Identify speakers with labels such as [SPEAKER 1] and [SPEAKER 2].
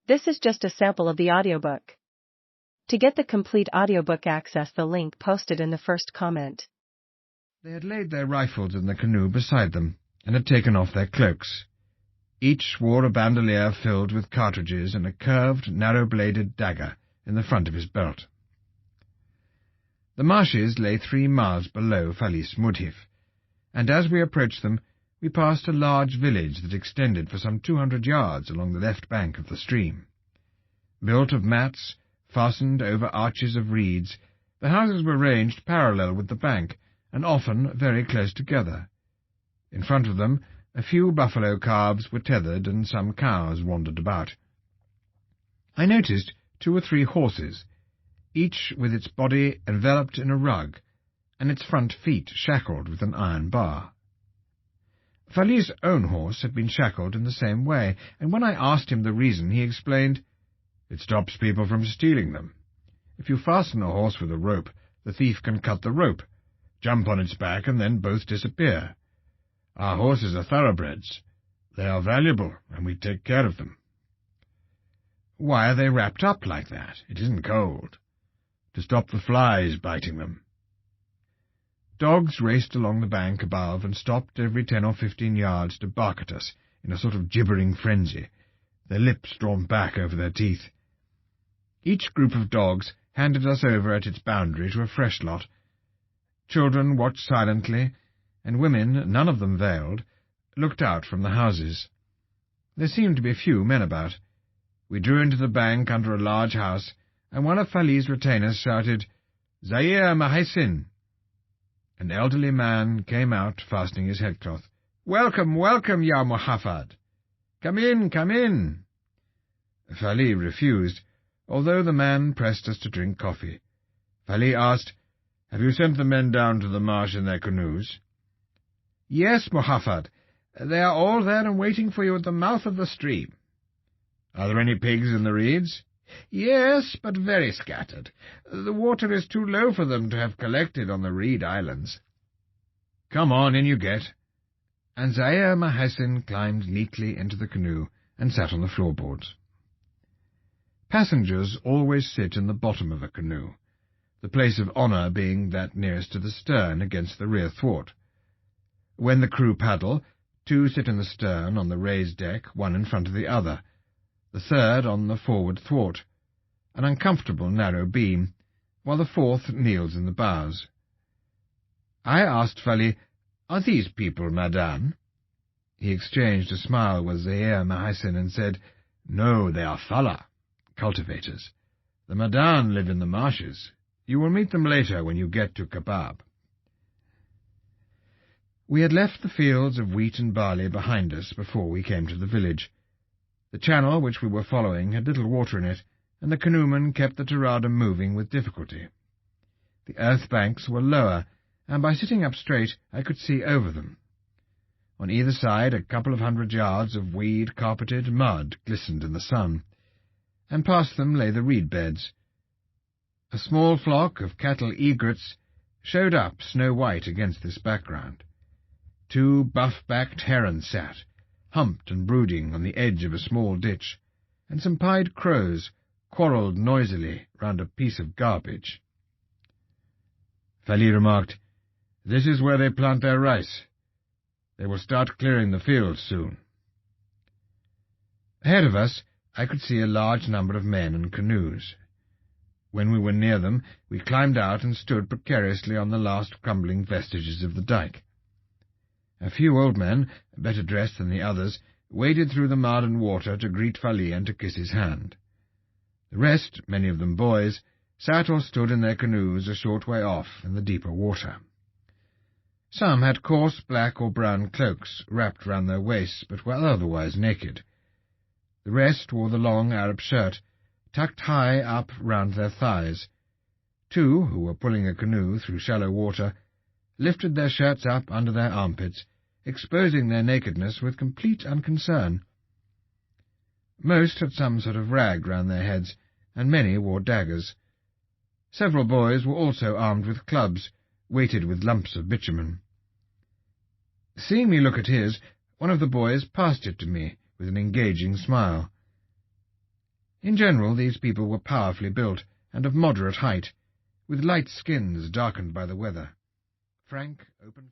[SPEAKER 1] This is just a sample of the audiobook. To get the complete audiobook, access the link posted in the first comment.
[SPEAKER 2] They had laid their rifles in the canoe beside them, and had taken off their cloaks. Each wore a bandolier filled with cartridges and a curved, narrow-bladed dagger in the front of his belt. The marshes lay 3 miles below Falis Mudhif, and as we approached them, we passed a large village that extended for some 200 yards along the left bank of the stream. Built of mats, fastened over arches of reeds, the houses were ranged parallel with the bank, and often very close together. In front of them, a few buffalo calves were tethered, and some cows wandered about. I noticed 2 or 3 horses, each with its body enveloped in a rug, and its front feet shackled with an iron bar. Fali's own horse had been shackled in the same way, and when I asked him the reason, he explained, "It stops people from stealing them. If you fasten a horse with a rope, the thief can cut the rope, jump on its back, and then both disappear. Our horses are thoroughbreds. They are valuable, and we take care of them." "Why are they wrapped up like that? It isn't cold." "To stop the flies biting them." Dogs raced along the bank above and stopped every 10 or 15 yards to bark at us in a sort of gibbering frenzy, their lips drawn back over their teeth. Each group of dogs handed us over at its boundary to a fresh lot. Children watched silently, and women, none of them veiled, looked out from the houses. There seemed to be few men about. We drew into the bank under a large house, and one of Fali's retainers shouted, "Zaire Mahaisin!" An elderly man came out, fastening his headcloth. "Welcome, welcome, Ya Muhaffad! Come in, come in!" Fali refused, although the man pressed us to drink coffee. Fali asked, "Have you sent the men down to the marsh in their canoes?" "Yes, Muhaffad. They are all there and waiting for you at the mouth of the stream." "Are there any pigs in the reeds?" "Yes, but very scattered. The water is too low for them to have collected on the reed islands." "Come on, in you get." And Zaire Mahaisin climbed neatly into the canoe and sat on the floorboards. Passengers always sit in the bottom of a canoe, the place of honour being that nearest to the stern against the rear thwart. When the crew paddle, 2 sit in the stern on the raised deck, one in front of the other, the third on the forward thwart, an uncomfortable narrow beam, while the 4th kneels in the bows. I asked Fali, "Are these people Madan?" He exchanged a smile with Zaire Mahaisin and said, "No, they are Fala, cultivators. The Madan live in the marshes. You will meet them later when you get to Kabab." We had left the fields of wheat and barley behind us before we came to the village. The channel which we were following had little water in it, and the canoemen kept the tarada moving with difficulty. The earth banks were lower, and by sitting up straight I could see over them. On either side a couple of 100 yards of weed-carpeted mud glistened in the sun, and past them lay the reed beds. A small flock of cattle egrets showed up snow-white against this background. 2 buff-backed herons sat, humped and brooding on the edge of a small ditch, and some pied crows quarrelled noisily round a piece of garbage. Fali remarked, "This is where they plant their rice. They will start clearing the fields soon." Ahead of us I could see a large number of men and canoes. When we were near them, we climbed out and stood precariously on the last crumbling vestiges of the dike. A few old men, better dressed than the others, waded through the mud and water to greet Fali and to kiss his hand. The rest, many of them boys, sat or stood in their canoes a short way off in the deeper water. Some had coarse black or brown cloaks wrapped round their waists, but were otherwise naked. The rest wore the long Arab shirt, tucked high up round their thighs. 2, who were pulling a canoe through shallow water, lifted their shirts up under their armpits, exposing their nakedness with complete unconcern. Most had some sort of rag round their heads, and many wore daggers. Several boys were also armed with clubs, weighted with lumps of bitumen. Seeing me look at his, one of the boys passed it to me with an engaging smile. In general, these people were powerfully built and of moderate height, with light skins darkened by the weather. Frank, open